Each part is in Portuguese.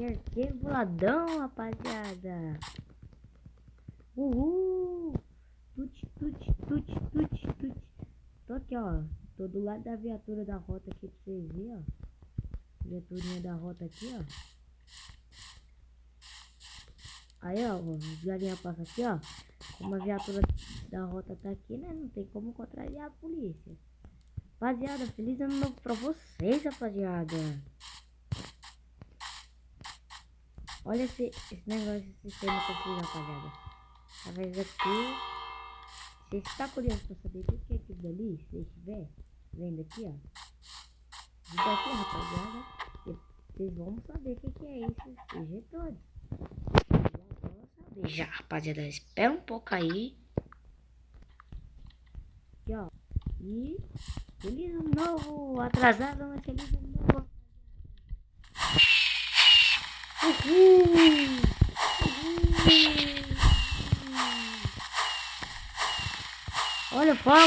Cerqueiro boladão, rapaziada. Uhul. Tut, tut, tut, tut, tut. Tô aqui, ó. Tô do lado da viatura da rota aqui pra vocês verem, ó. Viaturinha da rota aqui, ó. Aí, ó, os galinha passam aqui, ó. Como a viatura da rota tá aqui, né? Não tem como contrariar a polícia. Rapaziada, feliz ano novo pra vocês, rapaziada. Olha esse negócio, esse sistema que eu fiz, rapaziada. Talvez aqui. Se você está curioso pra saber o que é aquilo dali, se você estiver vendo aqui, ó. Isso daqui, rapaziada. Vocês vão saber o que é esses injetores. Já, rapaziada, espera um pouco aí. Aqui, ó. E feliz ano novo, atrasado, mas feliz ano novo. Uhul! Uhul! Olha o fogo!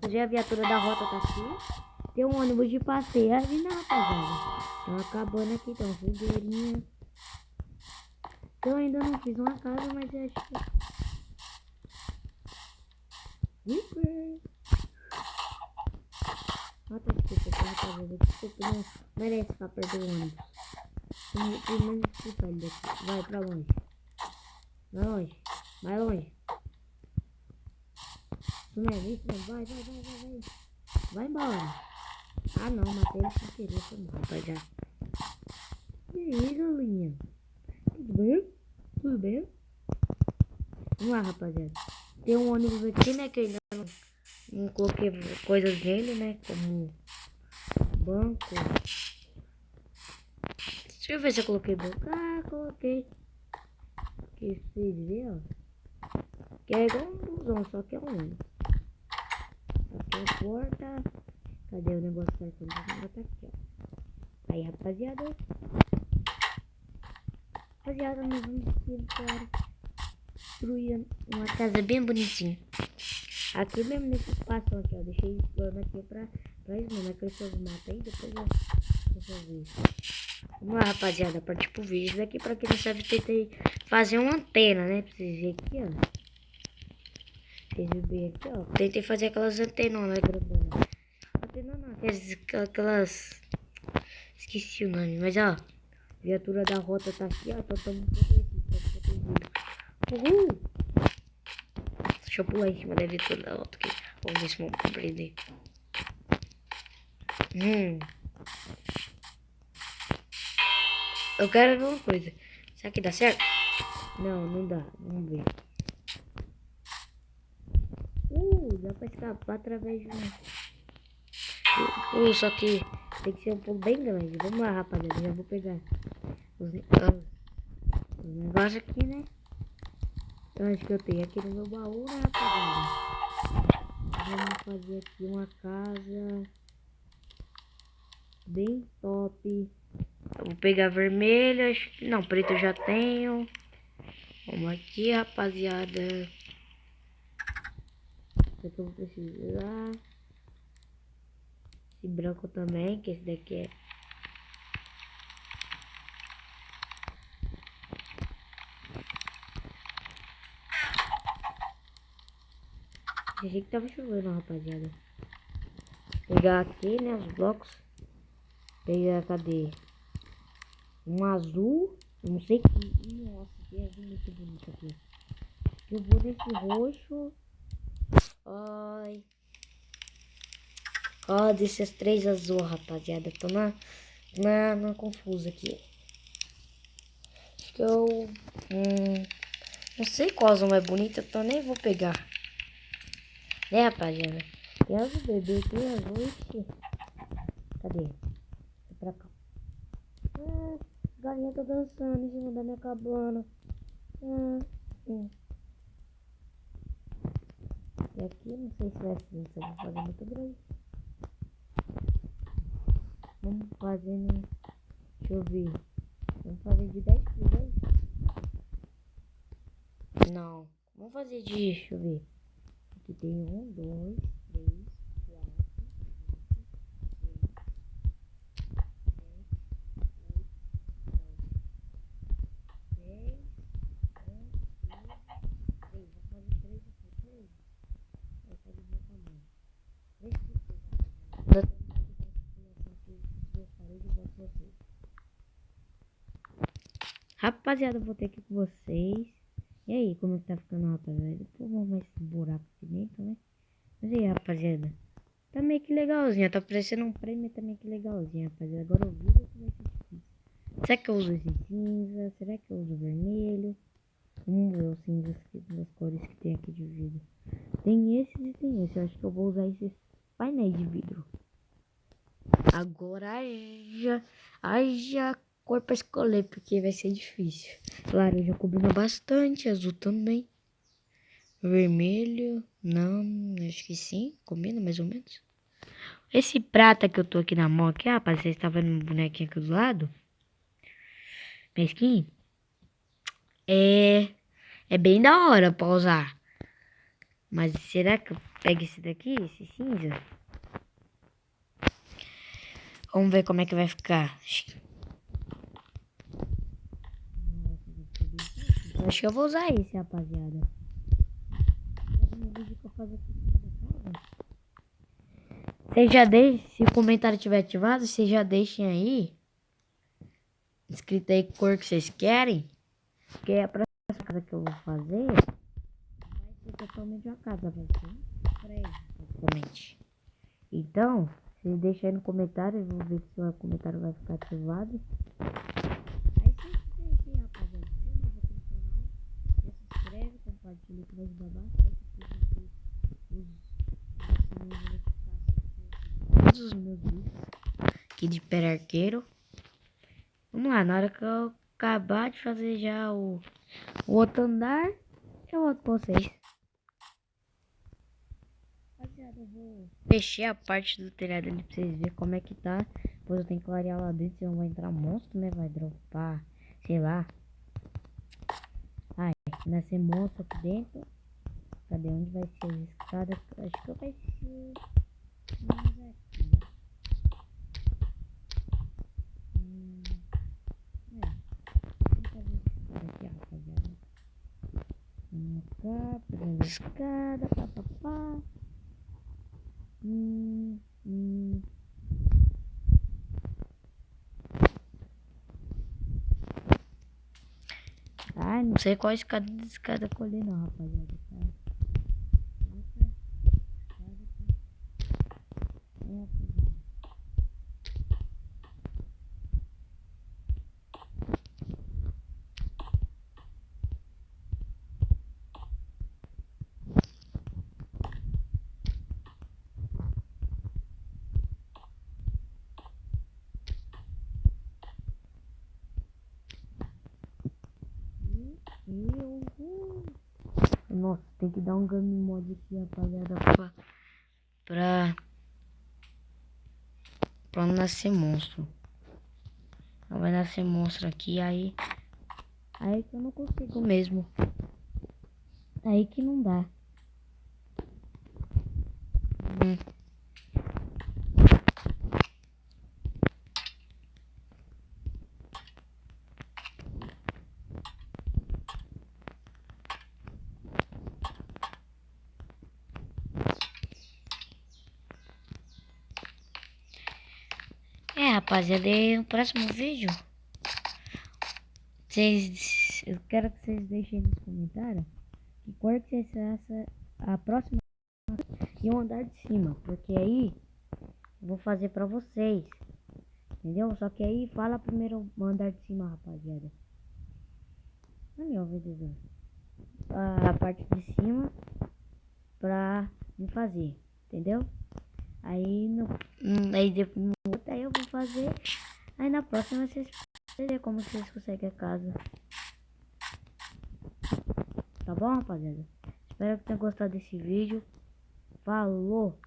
Já a viatura da rota tá aqui. Tem um ônibus de passeio ali na, rapaziada. Tá acabando aqui, tá uma fogueirinha. Eu ainda não fiz uma casa, mas eu acho que... Nota desculpa, tá, rapaziada? Desculpa, não merece ficar perto do ônibus. Tem mais desculpa ele daqui. Vai pra longe. Vai longe. Vai longe. Isso mesmo. Vai. Vai embora. Ah não, matei ele sem querer, foi mal, rapaziada. E aí, galinha? Tudo bem? Tudo bem? Vamos lá, rapaziada. Tem um ônibus aqui, né, que eu ainda não coloquei coisas nele, né, como banco. Deixa eu ver se eu coloquei banco. Ah, coloquei. Que vocês verem, ó. Que é igual um busão, só que é um ônibus. Aqui a porta. Cadê o negócio certo? O negócio tá aqui, ó. Aí, rapaziada. Rapaziada, nós vamos construir uma casa bem bonitinha. Aqui mesmo nesse espaço aqui, ó. Deixei esse plano aqui pra isso mesmo. Vai crescer os matos aí, depois eu resolver isso. Vamos lá, rapaziada, partir pro vídeo. Isso daqui, pra quem não sabe, tentei fazer uma antena, né? Pra vocês verem aqui, ó. Vocês verem aqui, ó. Tentei fazer aquelas antenonas grandonas. Antena não, aquelas... Esqueci o nome, mas ó. A viatura da rota tá aqui, ó. Então estamos protegidos. Uhul! Deixa eu pular em cima da viatura da rota aqui. Vamos ver se vamos compreender. Eu quero ver uma coisa. Será que dá certo? Não, não dá. Vamos ver. Dá pra escapar através de um... só que tem que ser um pouco bem grande. Vamos lá, rapaziada. Já vou pegar os negócios aqui, né? Eu acho que eu tenho aqui no meu baú, né, rapaziada? Vamos fazer aqui uma casa bem top. Eu vou pegar vermelho. Não, preto eu já tenho. Vamos aqui, rapaziada. Isso aqui eu vou precisar. Esse branco também, que esse daqui é... Achei que tava chovendo, rapaziada. Pegar aqui, né, os blocos. Pegar, cadê? Um azul. Não sei que... Nossa, que azul muito bonito aqui. Eu vou nesse roxo. Ai. Ó, desses três azul, rapaziada. Tô na confusa aqui. Acho que eu... não sei qual azul mais bonito, então nem vou pegar. Né, rapaziada? Tem azul bebê, tem azul, ixi. Cadê? Vem pra cá. As galinhas tá dançando em cima da minha cabana. aqui, não sei se vai ser, se eu vou fazer muito grande. Vamos fazer, né? Deixa eu ver. Vamos fazer de 10 por 10? Não. Vamos fazer de, deixa eu ver. Aqui tem 1, 2, 3, 4, 5, 6, 7, 8, 9, 10, 11, 12, 13. Vamos fazer 13 por 13. Vai sair do meu tamanho. 3 por 3, rapaziada. Rapaziada, eu vou ter aqui com vocês. E aí, como é que tá ficando, rapaziada? Depois vamos ver esse buraco aqui dentro, né? Mas aí, rapaziada, tá meio que legalzinho. Tá parecendo um prêmio, tá meio que legalzinho, rapaziada. Agora o vídeo que vai ser difícil. Será que eu uso esse cinza? Será que eu uso vermelho? Vamos ver os cinzas das cores que tem aqui de vidro. Tem esses e tem esse. Eu acho que eu vou usar esses painéis de vidro. Agora haja cor pra escolher, porque vai ser difícil. Laranja combina bastante, azul também. Vermelho, não, acho que sim, combina mais ou menos. Esse prata que eu tô aqui na mão aqui, rapaz, vocês estão vendo um bonequinho aqui do lado? Minha skin? É bem da hora pra usar. Mas será que eu pego esse daqui, esse cinza? Vamos ver como é que vai ficar. Acho que eu vou usar esse, rapaziada. Vocês já deixem, se o comentário tiver ativado, vocês já deixem aí escrito aí que cor que vocês querem. Porque a próxima casa que eu vou fazer vai ser totalmente uma casa, vai ser um prédio, praticamente. Então, vocês deixem aí no comentário, eu vou ver se o comentário vai ficar ativado. Aí vocês deixem aí, rapaziada. Se não for no canal, já se inscreve, compartilha que vai ajudar bastante todos os meus vídeos aqui de Pera Arqueiro. Vamos lá, na hora que eu acabar de fazer já o outro andar, eu volto com vocês. Rapaziada, eu vou fechar a parte do telhado ali pra vocês verem como é que tá. Depois eu tenho que clarear lá dentro, senão vai entrar monstro, né? Vai dropar, sei lá. Ai, vai ser monstro aqui dentro. Cadê? Onde vai ser a escada? Acho que vai ser mais aqui. Vamos fazer a escada aqui, rapaziada. Vamos cá, pegando a escada, papapá. Ai, não sei qual escada colher não, rapaziada. Tá? Nossa, tem que dar um game mod aqui, rapaziada, pra não nascer monstro. Não vai nascer monstro aqui, aí que eu não consigo mesmo. Aí que não dá. Rapaziada, no próximo vídeo, eu quero que vocês deixem nos comentários que cor que vocês acham a próxima e o andar de cima, porque aí eu vou fazer pra vocês, entendeu? Só que aí fala primeiro o andar de cima, rapaziada. Ali, ó, vendedor. A parte de cima pra me fazer, entendeu? Aí aí eu vou fazer. Aí na próxima vocês verem como vocês conseguem a casa. Tá bom, rapaziada? Espero que tenham gostado desse vídeo. Falou!